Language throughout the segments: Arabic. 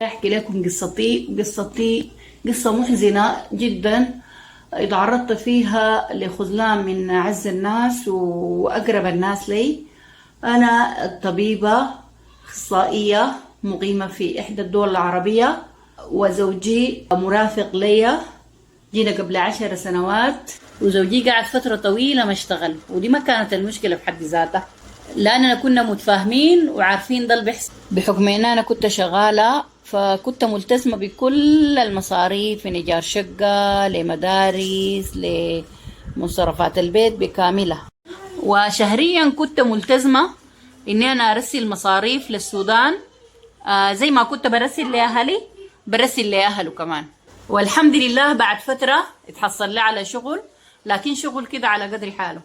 أحكي لكم قصتي قصة محزنة جدا. اتعرضت فيها لخذلان من أعز الناس وأقرب الناس لي. أنا طبيبة أخصائية مقيمة في إحدى الدول العربية، وزوجي مرافق لي. جينا قبل 10 سنوات، وزوجي قعد فترة طويلة ما اشتغل، ودي ما كانت المشكلة في حد ذاتها، لأننا كنا متفاهمين وعارفين ده اللي بيحصل. بحكم إن أنا كنت شغالة، فكنت ملتزمة بكل المصاريف، من إيجار شقة لمدارس لمصرفات البيت بكاملها. وشهريا كنت ملتزمة إني أنا أرسل مصاريف للسودان، زي ما كنت برسل لأهلي برسل لأهله كمان. والحمد لله بعد فترة اتحصل لي على شغل، لكن شغل كده على قدر حاله.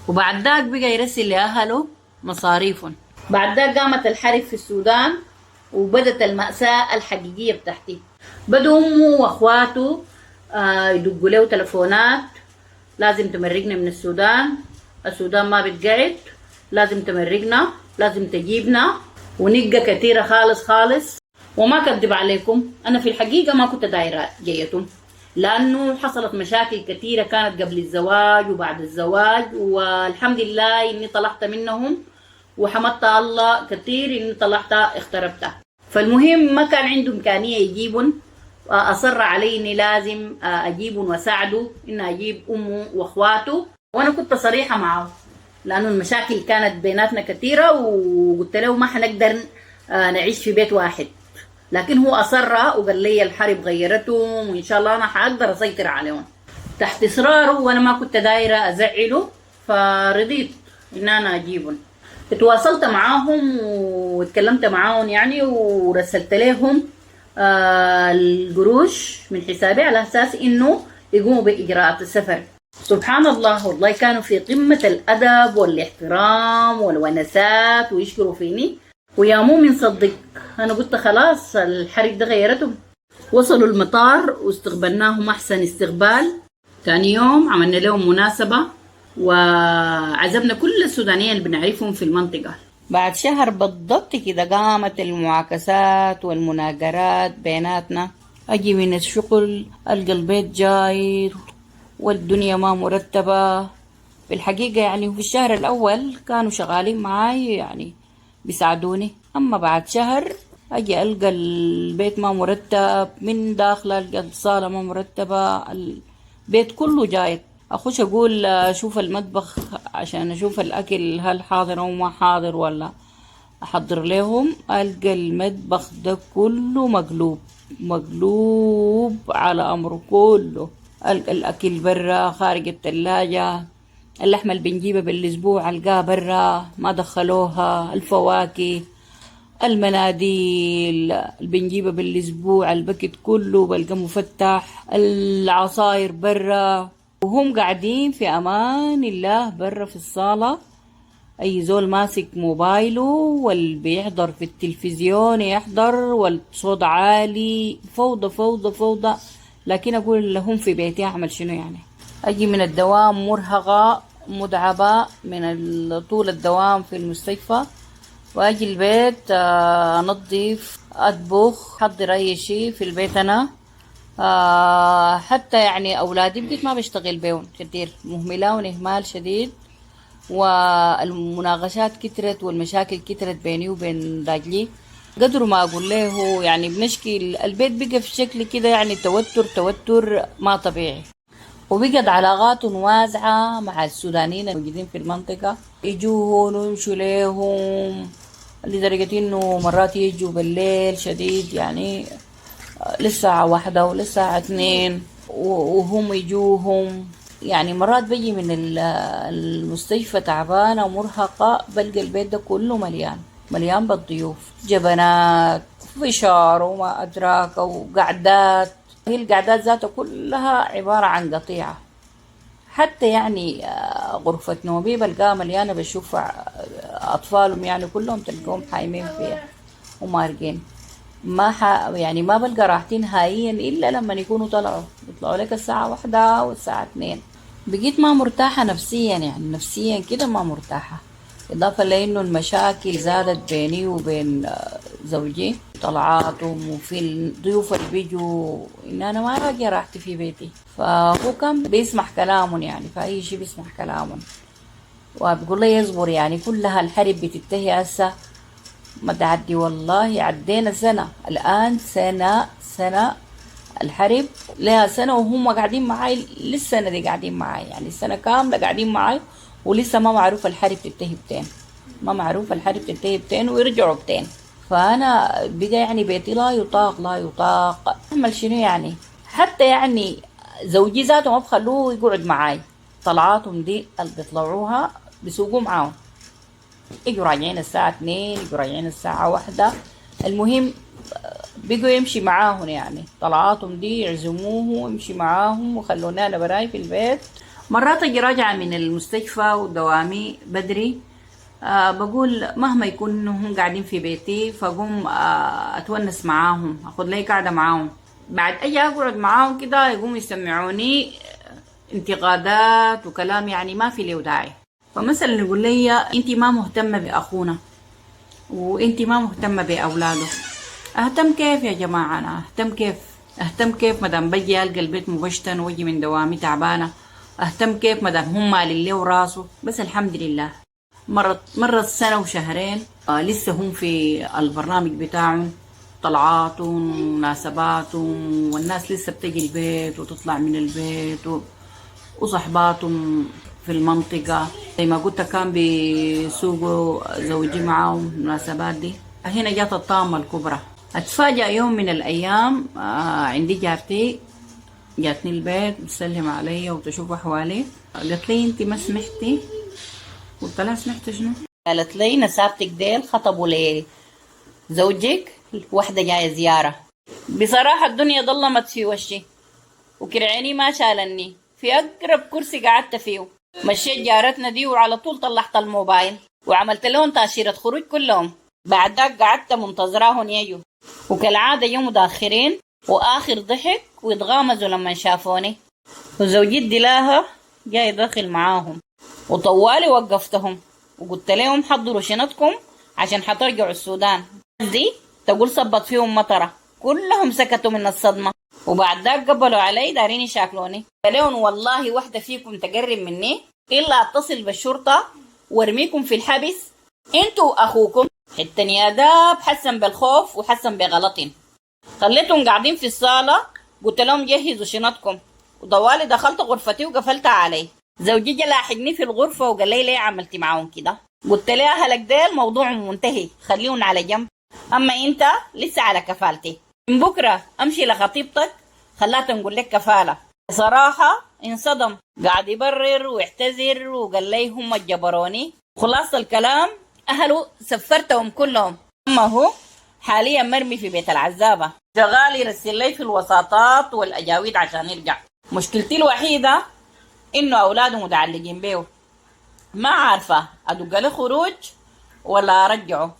وبعد ذاك بقى يرسل لأهله مصاريفهم. بعد ذاك قامت الحرب في السودان، وبدت المأساة الحقيقية بتاعتي. بدوا أمه وأخواته يدقوا له تلفونات: لازم تمرقنا من السودان، السودان ما بتقعد، لازم تمرقنا، لازم تجيبنا، ونقة كتيرة خالص خالص. وما كذب عليكم، أنا في الحقيقة ما كنت دايرة جيتهم، لأنه حصلت مشاكل كتيرة كانت قبل الزواج وبعد الزواج، والحمد لله إني طلعت منهم، وحمدت الله كتير إني طلعت اختربتها. فالمهم ما كان عنده إمكانية يجيبون، أصر علي إني لازم أجيبهم وأساعده إن أجيب أمه وأخواته. وأنا كنت صريحة معه، لأنه المشاكل كانت بيناتنا كتيرة، وقلت له ما حنقدر نعيش في بيت واحد. لكن هو أصر وقال لي الحرب غيرتهم، وإن شاء الله أنا حقدر أسيطر عليهم. تحت إصراره، وأنا ما كنت دايرة أزعله، فرضيت إن أنا أجيبهم. تواصلت معاهم واتكلمت معاهم يعني، ورسلت لهم القروش من حسابي على أساس إنه يقوموا بإجراءات السفر. سبحان الله، والله كانوا في قمة الأدب والاحترام والونسات ويشكروا فيني. ويا مو من صدق، أنا قلت خلاص الحرب ده غيرتهم. وصلوا المطار واستقبلناهم أحسن استقبال. ثاني يوم عملنا لهم مناسبة، وعزمنا كل السودانيين اللي بنعرفهم في المنطقة. بعد شهر بالضبط كده قامت المعاكسات والمناقرات بيناتنا. أجي من الشغل ألقى البيت جاير والدنيا ما مرتبة. في الحقيقة يعني في الشهر الأول كانوا شغالين معاي يعني بيساعدوني، أما بعد شهر أجي ألقى البيت ما مرتب، من داخل ألقى الصالة ما مرتبة، البيت كله جاير. أخش أقول أشوف المطبخ عشان أشوف الأكل هل حاضر أو ما حاضر، ولا أحضر لهم، ألقى المطبخ ده كله مقلوب مقلوب على أمره كله. ألقى الأكل برا خارج التلاجة، اللحمة اللي بنجيبها بالأسبوع ألقاها برا ما دخلوها، الفواكه، المناديل اللي بنجيبها بالأسبوع البكت كله بلقى مفتح، العصاير برا. وهم قاعدين في أمان الله برا في الصالة، أي زول ماسك موبايله واللي بيحضر في التلفزيون يحضر، والصوت عالي، فوضى فوضى فوضى. لكن أقول لهم في بيتي أعمل شنو يعني؟ أجي من الدوام مرهقة متعبة من طول الدوام في المستشفى، وأجي البيت أنظف أطبخ أحضر أي شيء في البيت. أنا حتى يعني أولادي بقيت ما بشتغل بيهم كتير، مهملة إهمال شديد، والمناقشات كترت والمشاكل كترت بيني وبين راجلي. قدر ما أقول له يعني بنشكي، البيت بقى في شكل كده يعني توتر ما طبيعي. وبقت علاقات واسعة مع السودانيين الموجودين في المنطقة، يجوهم ويمشوا ليهم لدرجة إنه مرات يجوا بالليل شديد، يعني للساعة 1 وللساعة 2 وهم يجوهم. يعني مرات بيجي من المستشفى تعبانة ومرهقة، بلقى البيت ده كله مليان بالضيوف، جبنات، فشار وما أدراك وقعدات. هي القعدات ذاتها كلها عبارة عن قطيعة. حتى يعني غرفة نومي بلقاها مليانة، بشوف أطفالهم يعني كلهم تلقوهم حايمين فيها ومارقين. يعني ما بلقى راحتين نهائيا إلا لما يكونوا يطلعوا لك الساعة 1 والساعة 2. بقيت ما مرتاحة نفسيا، يعني نفسيا كده ما مرتاحة. إضافة لأنه المشاكل زادت بيني وبين زوجي، طلعاتهم وفي الضيوف اللي بيجوا إن أنا ما راجع راحتي في بيتي، فهو كان بيسمح كلامهم يعني في أي شيء بيسمح كلامهم، وبقول له يصبر يعني كلها الحرب بتنتهي هسه ما تعدي. والله عدينا سنة الآن، سنة الحرب لها سنة وهم قاعدين معاي للسنة دي قاعدين معاي، يعني السنة كاملة قاعدين معاي ولسه ما معروف الحرب تنتهي بتين، ما معروف الحرب تنتهي بتين ويرجعوا بتين. فأنا بقى يعني بيتي لا يطاق لا يطاق، أعمل شنو يعني؟ حتى يعني زوجي ذاته ما بخلوه يقعد معاي، طلعاتهم دي اللي بيطلعوها بيسوقوا معاهم، يجوا راجعين الساعة 2 يجوا راجعين الساعة 1. المهم بقوا يمشي معاهم، يعني طلعاتهم دي يعزموه ويمشي معاهم وخلوني أنا براي في البيت. مرات أجي راجعة من المستشفى ودوامي بدري، بقول مهما يكونوا هم قاعدين في بيتي فقوم أتونس معاهم، أخذ لي قاعدة معاهم، بعد أجي أقعد معاهم كده يقوموا يسمعوني انتقادات وكلام يعني ما في له داعي. فمثلا يقول لي انت ما مهتمة بأخونا وانت ما مهتمة بأولاده. اهتم كيف يا جماعة؟ انا اهتم كيف مدام بجي القى البيت مبشتن واجي من دوامي تعبانة؟ اهتم كيف مدام هم مالين له وراسه؟ بس الحمد لله مرت سنة وشهرين لسه هم في البرنامج بتاعهم، طلعاتهم ومناسباتهم، والناس لسه بتجي البيت وتطلع من البيت وصحباتهم في المنطقة زي ما قلت كان بيسوقوا زوجي معاهم المناسبات دي. هنا جات الطامة الكبرى. اتفاجأ يوم من الأيام عندي جارتي جاتني البيت بتسلم علي وتشوف أحوالي، قالت لي انت ما سمحتي؟ قلت لها سمحت شنو؟ قالت لي نسابتك ديل خطبوا لي زوجك واحدة جاية زيارة. بصراحة الدنيا ظلمت في وشي وكرعيني ما شالني، في أقرب كرسي قعدت فيه مشيت جارتنا دي وعلى طول طلعت الموبايل وعملت لهم تأشيرة خروج كلهم. بعد ذاك قعدت منتظراهم يجوا، وكالعادة يوم متأخرين وآخر ضحك ويتغامزوا لما شافوني، وزوجي دلاها جاي داخل معاهم وطوالي وقفتهم وقلت لهم حضروا شنطكم عشان حترجعوا السودان. دي تقول صبت فيهم مطرة، كلهم سكتوا من الصدمة، وبعد ذاك قبلوا علي دارين يشاكلوني. قلت لهم والله واحدة فيكم تقرب مني إلا أتصل بالشرطة وارميكم في الحبس انتوا وأخوكم. حتى آداب حسن بالخوف وحسن بغلطين، خليتهم قاعدين في الصالة، قلت لهم جهزوا شنطكم، وطوالي دخلت غرفتي وقفلتها علي. زوجي جا لاحقني في الغرفة وقال لي ليه عملتي معاهم كده؟ قلت لها أهلك ديل موضوع منتهي خليهم على جنب، أما أنت لسه على كفالتي، من بكرة أمشي لخطيبتك خلاتها نقول لك كفالة. صراحة انصدم، قاعد يبرر ويعتذر وقال لي هم الجبروني. خلاص الكلام أهله سفرتهم كلهم، أما هو حاليا مرمي في بيت العزابة شغال يرسل لي في الوساطات والأجاويد عشان يرجع. مشكلتي الوحيدة إنه أولاده متعلقين بيه، ما عارفة أدق له خروج ولا أرجعه.